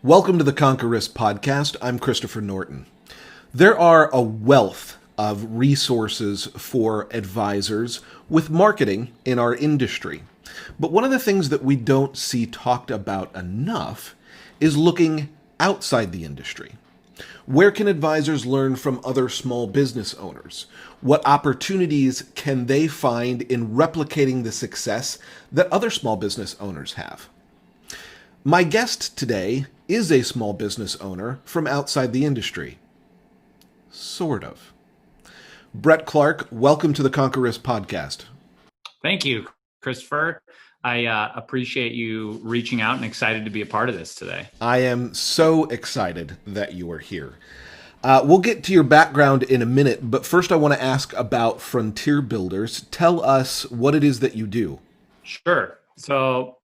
Welcome to the Conquer Risk podcast. I'm Christopher Norton. There are a wealth of resources for advisors with marketing in our industry. But one of the things that we don't see talked about enough is looking outside the industry. Where can advisors learn from other small business owners? What opportunities can they find in replicating the success that other small business owners have? My guest today is a small business owner from outside the industry. Sort of. Brett Clarke, welcome to the Conquer Risk podcast. Thank you, Christopher. I appreciate you reaching out and excited to be a part of this today. I am so excited that you are here. We'll get to your background in a minute, but first I want to ask about Frontier Builders. Tell us what it is that you do. Sure. So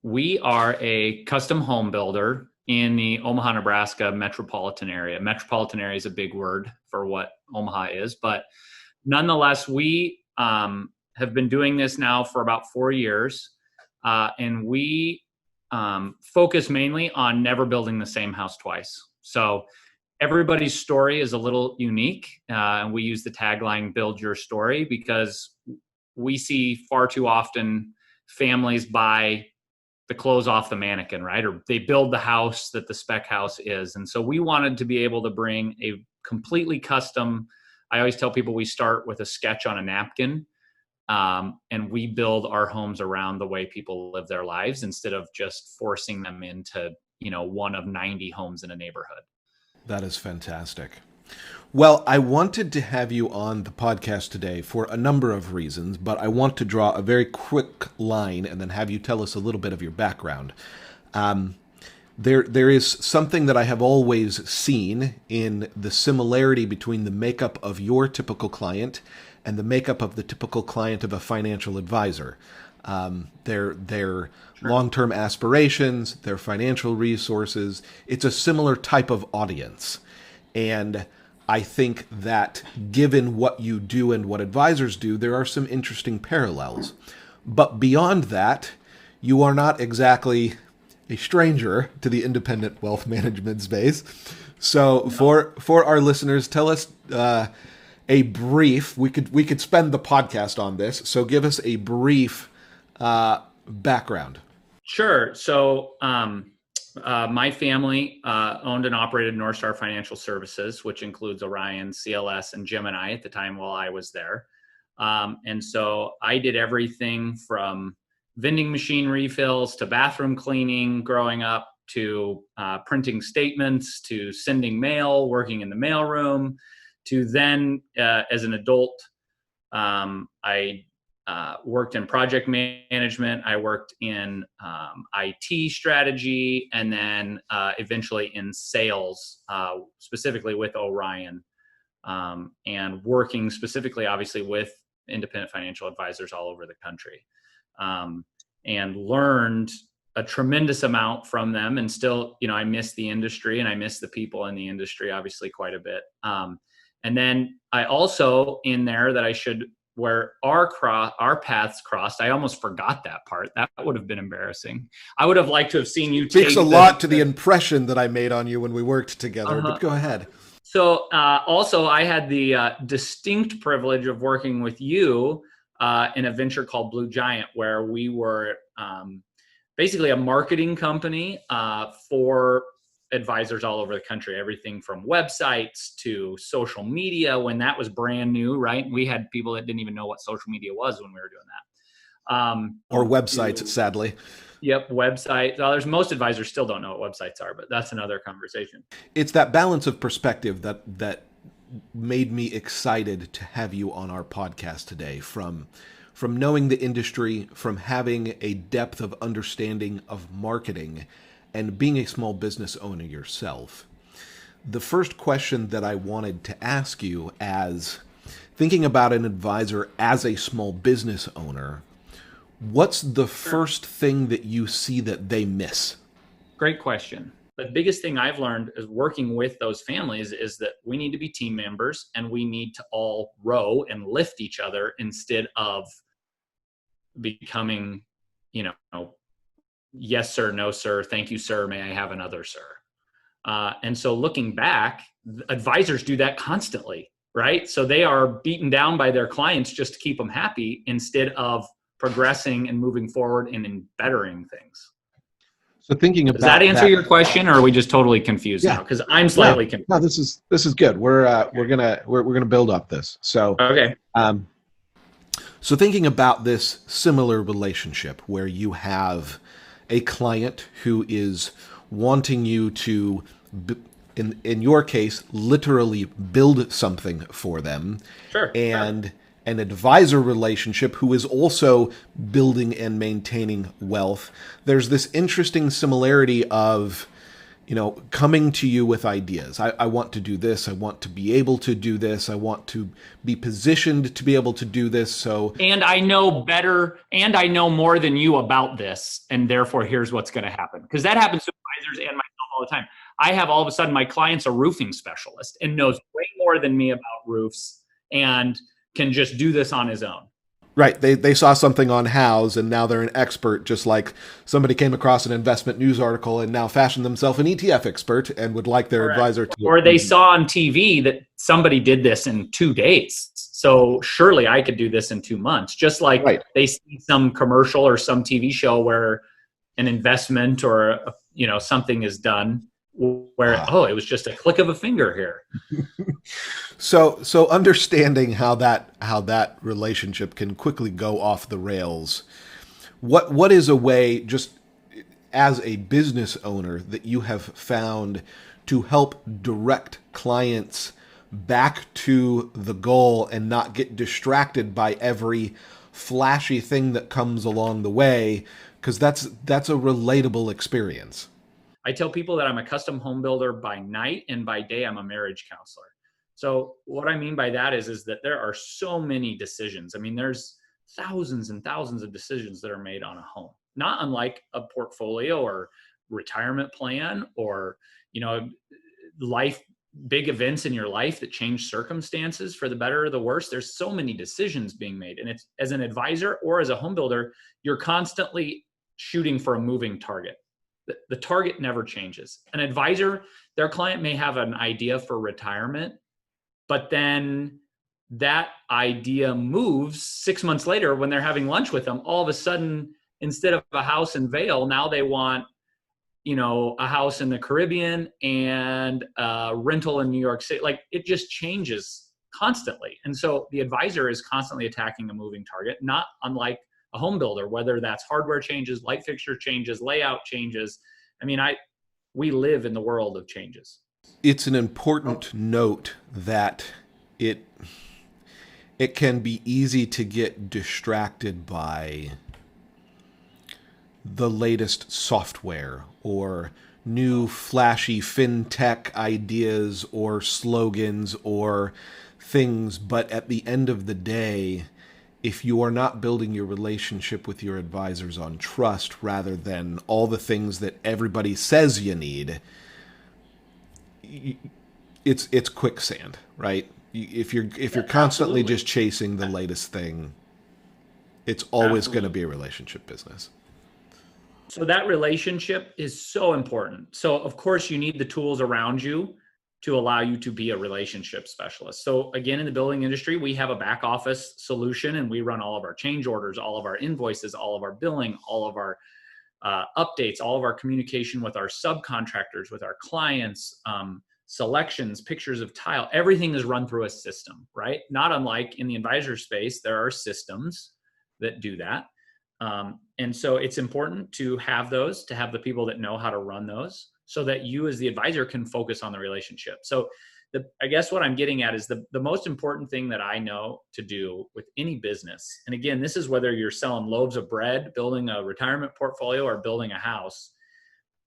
we are a custom home builder in the Omaha, Nebraska metropolitan area. Metropolitan area is a big word for what Omaha is, but nonetheless, we have been doing this now for about 4 years, and we focus mainly on never building the same house twice. So everybody's story is a little unique, and we use the tagline, build your story, because we see far too often families buy the clothes off the mannequin, right? Or they build the house that the spec house is. And so we wanted to be able to bring a completely custom, I always tell people we start with a sketch on a napkin, and we build our homes around the way people live their lives instead of just forcing them into, one of 90 homes in a neighborhood. That is fantastic. Well, I wanted to have you on the podcast today for a number of reasons, but I want to draw a very quick line and then have you tell us a little bit of your background. There is something that I have always seen in the similarity between the makeup of your typical client and the makeup of the typical client of a financial advisor. Their long-term aspirations, their financial resources, it's a similar type of audience. And I think that given what you do and what advisors do, there are some interesting parallels. But beyond that, you are not exactly a stranger to the independent wealth management space. So for our listeners, tell us a brief, we could spend the podcast on this, so give us a brief background. Sure. So my family owned and operated North Star Financial Services, which includes Orion, CLS, and Gemini at the time while I was there. And so I did everything from vending machine refills to bathroom cleaning growing up, to printing statements, to sending mail, working in the mailroom, to then as an adult, I worked in project management. I worked in IT strategy, and then eventually in sales, specifically with Orion, and working specifically, obviously, with independent financial advisors all over the country, and learned a tremendous amount from them. And still, I miss the industry and I miss the people in the industry, obviously, quite a bit. And then I also in there that I should, where our paths crossed. I almost forgot that part. That would have been embarrassing. I would have liked to have seen you. Speaks a lot to the impression that I made on you when we worked together, but go ahead. So also I had the distinct privilege of working with you in a venture called Blue Giant, where we were basically a marketing company for advisors all over the country, everything from websites to social media when that was brand new, right? We had people that didn't even know what social media was when we were doing that. Or websites, sadly. Yep, websites. Well, most advisors still don't know what websites are, but that's another conversation. It's that balance of perspective that made me excited to have you on our podcast today, from knowing the industry, from having a depth of understanding of marketing, and being a small business owner yourself. The first question that I wanted to ask you, as thinking about an advisor as a small business owner, what's the first thing that you see that they miss? Great question. The biggest thing I've learned is working with those families is that we need to be team members and we need to all row and lift each other instead of becoming, yes, sir, no, sir, thank you, sir, may I have another, sir? And so looking back, advisors do that constantly, right? So they are beaten down by their clients just to keep them happy instead of progressing and moving forward and bettering things. So thinking Does that about answer that, your question, or are we just totally confused yeah, now? Because I'm no, slightly confused. no, this is good. We're gonna build up this. Okay. Um, so thinking about this similar relationship where you have a client who is wanting you to, in your case, literally build something for them, Sure. and an advisor relationship who is also building and maintaining wealth, there's this interesting similarity of, coming to you with ideas. I want to do this. I want to be able to do this. I want to be positioned to be able to do this. So, And I know better, and I know more than you about this, and therefore here's what's going to happen. Because that happens to advisors and myself all the time. I have all of a sudden my client's a roofing specialist and knows way more than me about roofs and can just do this on his own. right, they saw something on House and now they're an expert, just like somebody came across an investment news article and now fashioned themselves an ETF expert and would like their Correct. advisor to. Or they saw on TV that somebody did this in 2 days. So surely I could do this in 2 months. Just like Right. they see some commercial or some TV show where an investment or something is done where it was just a click of a finger here. So understanding how that relationship can quickly go off the rails. What is a way, just as a business owner, that you have found to help direct clients back to the goal and not get distracted by every flashy thing that comes along the way? Because that's a relatable experience. I tell people that I'm a custom home builder by night, and by day I'm a marriage counselor. So what I mean by that is that there are so many decisions. I mean, there's thousands and thousands of decisions that are made on a home, not unlike a portfolio or retirement plan or, life, big events in your life that change circumstances for the better or the worse. There's so many decisions being made. And it's, as an advisor or as a home builder, you're constantly shooting for a moving target. The target never changes. An advisor, their client may have an idea for retirement, but then that idea moves 6 months later when they're having lunch with them. All of a sudden, instead of a house in Vail, now they want, a house in the Caribbean and a rental in New York City. Like, it just changes constantly. And so the advisor is constantly attacking a moving target, not unlike a home builder, whether that's hardware changes, light fixture changes, layout changes. I mean, we live in the world of changes. It's an important note that it it can be easy to get distracted by the latest software or new flashy fintech ideas or slogans or things, but at the end of the day, if you are not building your relationship with your advisors on trust rather than all the things that everybody says you need, it's quicksand, right? If you're constantly just chasing the latest thing, it's always going to be a relationship business. So that relationship is so important. So of course you need the tools around you to allow you to be a relationship specialist. So again, in the building industry, we have a back office solution and we run all of our change orders, all of our invoices, all of our billing, all of our updates, all of our communication with our subcontractors, with our clients, selections, pictures of tile, everything is run through a system, right? Not unlike in the advisor space, there are systems that do that. And so it's important to have those, to have the people that know how to run those so that you as the advisor can focus on the relationship. So I guess what I'm getting at is the most important thing that I know to do with any business. And again, this is whether you're selling loaves of bread, building a retirement portfolio, or building a house,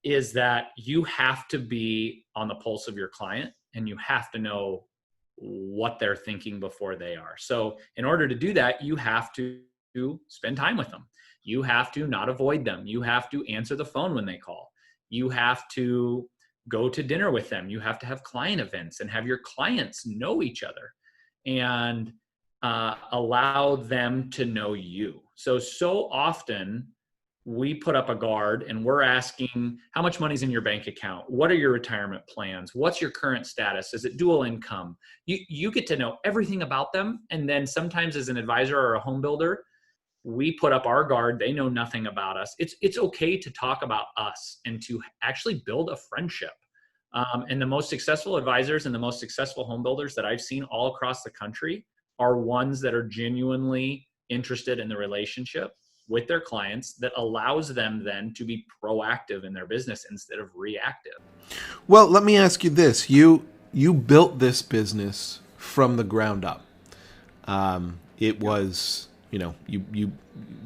is that you have to be on the pulse of your client and you have to know what they're thinking before they are. So in order to do that, you have to spend time with them. You have to not avoid them. You have to answer the phone when they call. You have to go to dinner with them. You have to have client events and have your clients know each other and allow them to know you. So often we put up a guard and we're asking how much money's in your bank account? What are your retirement plans? What's your current status? Is it dual income? You get to know everything about them. And then sometimes as an advisor or a home builder, we put up our guard. They know nothing about us. It's okay to talk about us and to actually build a friendship. And the most successful advisors and the most successful home builders that I've seen all across the country are ones that are genuinely interested in the relationship with their clients that allows them then to be proactive in their business instead of reactive. Well, let me ask you this. You built this business from the ground up. It was, you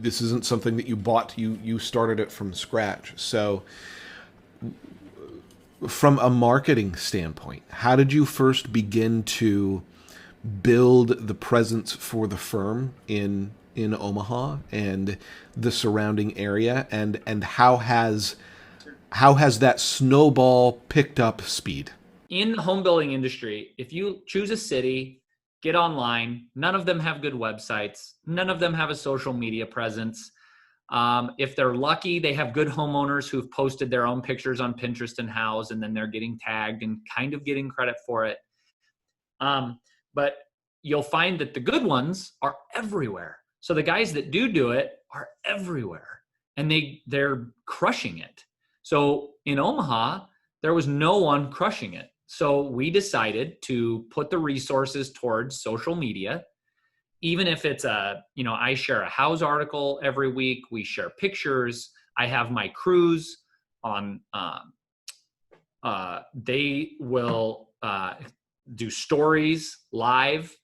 this isn't something that you bought. You started it from scratch. So from a marketing standpoint, how did you first begin to build the presence for the firm in Omaha and the surrounding area, and how has that snowball picked up speed? In the home building industry, if you choose a city, get online, none of them have good websites, none of them have a social media presence. If they're lucky, they have good homeowners who've posted their own pictures on Pinterest and Houzz, and then they're getting tagged and kind of getting credit for it. But you'll find that the good ones are everywhere. So the guys that do it are everywhere, and they're crushing it. So in Omaha, there was no one crushing it. So we decided to put the resources towards social media. Even if it's I share a Houzz article every week. We share pictures. I have my crews on, they will do stories live.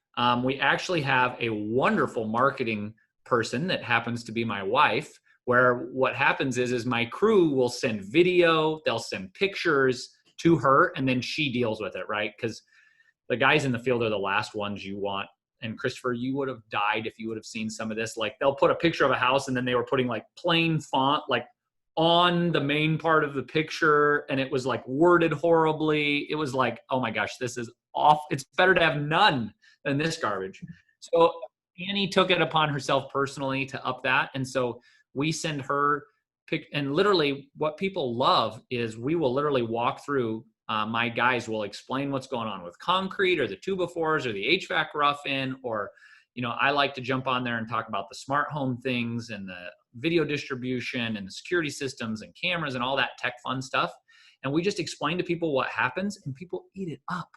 We actually have a wonderful marketing person that happens to be my wife, where what happens is my crew will send video, they'll send pictures to her, and then she deals with it, right? Because the guys in the field are the last ones you want. And Christopher, you would have died if you would have seen some of this. Like, they'll put a picture of a house and then they were putting like plain font, like on the main part of the picture. And it was like worded horribly. It was like, oh my gosh, this is off. It's better to have none than this garbage. So Annie took it upon herself personally to up that. And so we send her and literally what people love is we will literally walk through. My guys will explain what's going on with concrete or the 2x4s or the HVAC rough in, or, I like to jump on there and talk about the smart home things and the video distribution and the security systems and cameras and all that tech fun stuff. And we just explain to people what happens, and people eat it up.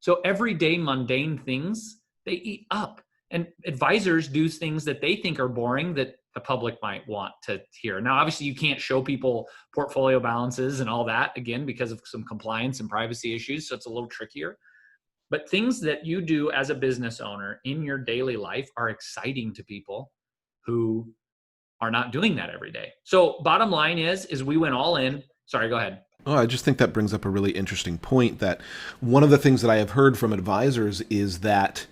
So everyday mundane things, they eat up. And advisors do things that they think are boring that the public might want to hear. Now, obviously, you can't show people portfolio balances and all that, again, because of some compliance and privacy issues. So it's a little trickier. But things that you do as a business owner in your daily life are exciting to people who are not doing that every day. So bottom line is we went all in. Sorry, go ahead. Oh, I just think that brings up a really interesting point, that one of the things that I have heard from advisors is that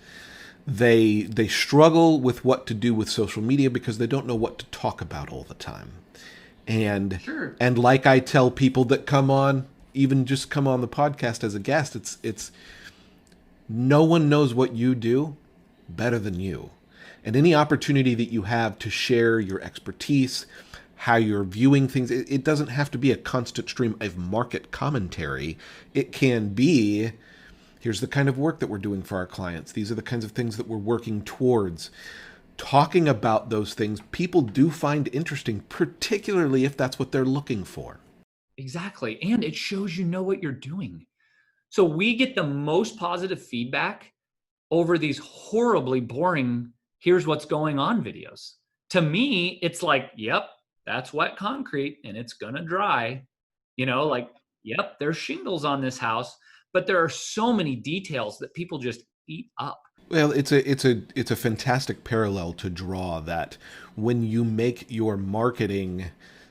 they struggle with what to do with social media because they don't know what to talk about all the time. And Sure. And like I tell people that come on, even just come on the podcast as a guest, it's no one knows what you do better than you. And any opportunity that you have to share your expertise, how you're viewing things, it doesn't have to be a constant stream of market commentary. It can be, here's the kind of work that we're doing for our clients. These are the kinds of things that we're working towards. Talking about those things, people do find interesting, particularly if that's what they're looking for. Exactly. And it shows you know what you're doing. So we get the most positive feedback over these horribly boring, here's what's going on videos. To me, it's like, yep, that's wet concrete and it's going to dry. Yep, there's shingles on this house. But there are so many details that people just eat up. Well, it's a fantastic parallel to draw, that when you make your marketing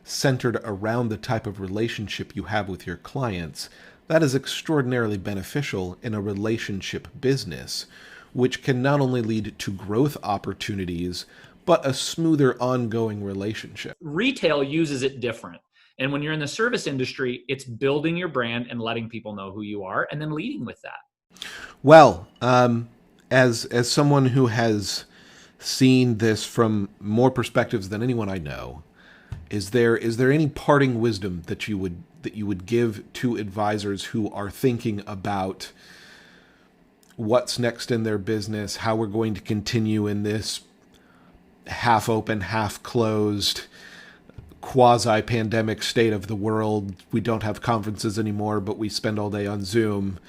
centered around the type of relationship you have with your clients, that is extraordinarily beneficial in a relationship business, which can not only lead to growth opportunities, but a smoother ongoing relationship. Retail uses it different. And when you're in the service industry, it's building your brand and letting people know who you are and then leading with that. Well, as someone who has seen this from more perspectives than anyone I know, Is there any parting wisdom that you would give to advisors who are thinking about what's next in their business, how we're going to continue in this half open, half closed, quasi-pandemic state of the world? We don't have conferences anymore, but we spend all day on Zoom.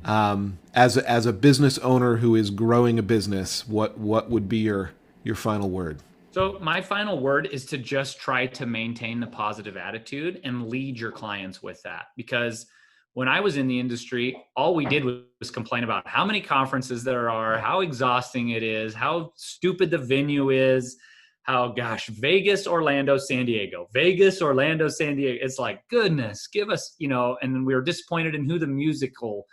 As a business owner who is growing a business, what would be your final word? So my final word is to just try to maintain the positive attitude and lead your clients with that. Because when I was in the industry, all we did was complain about how many conferences there are, how exhausting it is, how stupid the venue is, how, gosh, Vegas, Orlando, San Diego, Vegas, Orlando, San Diego. It's like, goodness, give us, and we were disappointed in who the musical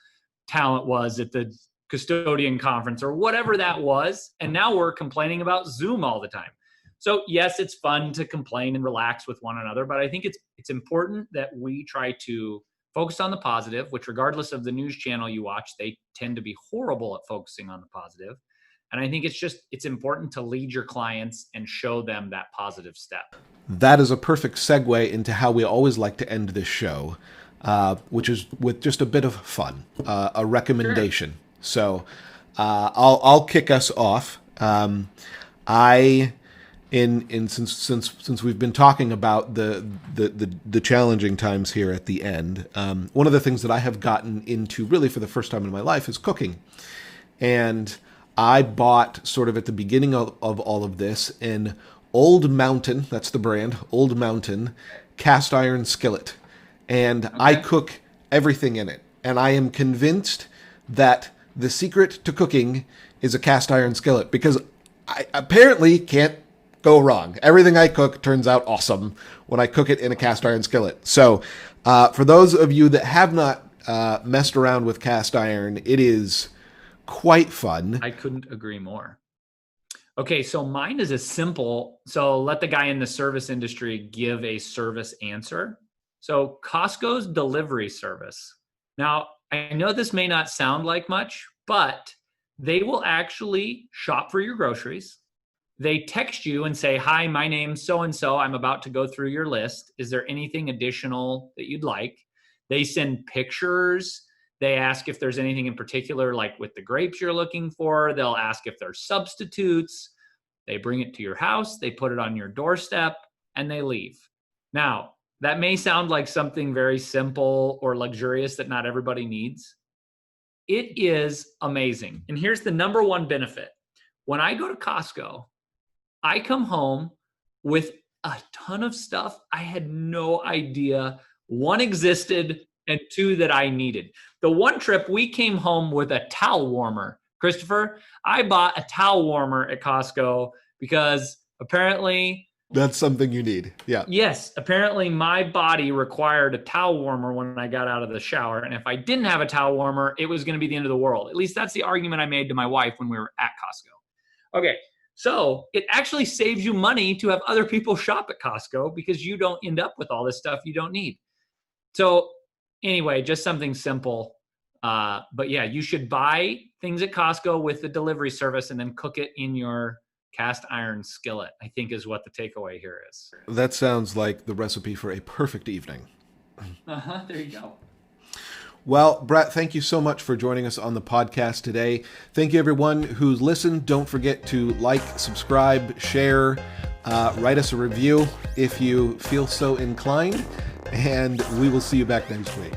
talent was at the custodian conference or whatever that was. And now we're complaining about Zoom all the time. So yes, it's fun to complain and relax with one another, but I think it's important that we try to focus on the positive, which regardless of the news channel you watch, they tend to be horrible at focusing on the positive. And I think it's important to lead your clients and show them that positive step. That is a perfect segue into how we always like to end this show, which is with just a bit of fun, a recommendation. Sure. So I'll kick us off. Since we've been talking about the challenging times here at the end, one of the things that I have gotten into really for the first time in my life is cooking. And I bought, sort of at the beginning of all of this, an Old Mountain, that's the brand, Old Mountain cast iron skillet. And okay. I cook everything in it. And I am convinced that the secret to cooking is a cast iron skillet, because I apparently can't go wrong. Everything I cook turns out awesome when I cook it in a cast iron skillet. So for those of you that have not messed around with cast iron, it is quite fun. I couldn't agree more. Okay, so mine is so let the guy in the service industry give a service answer. So Costco's delivery service. Now, I know this may not sound like much, but they will actually shop for your groceries. They text you and say, "Hi, my name's so-and-so. I'm about to go through your list. Is there anything additional that you'd like?" They send pictures. They ask if there's anything in particular, like with the grapes you're looking for. They'll ask if there's substitutes. They bring it to your house. They put it on your doorstep and they leave. Now, that may sound like something very simple or luxurious that not everybody needs. It is amazing. And here's the number one benefit. When I go to Costco, I come home with a ton of stuff I had no idea, one, existed, and two, that I needed. The one trip we came home with a towel warmer. Christopher, I bought a towel warmer at Costco because apparently that's something you need. Yeah. Yes. Apparently my body required a towel warmer when I got out of the shower. And if I didn't have a towel warmer, it was going to be the end of the world. At least that's the argument I made to my wife when we were at Costco. Okay. So it actually saves you money to have other people shop at Costco because you don't end up with all this stuff you don't need. So anyway, just something simple. But yeah, you should buy things at Costco with the delivery service and then cook it in your cast iron skillet, I think is what the takeaway here is. That sounds like the recipe for a perfect evening. There you go. Well, Brett, thank you so much for joining us on the podcast today. Thank you, everyone who's listened. Don't forget to like, subscribe, share, write us a review if you feel so inclined, and we will see you back next week.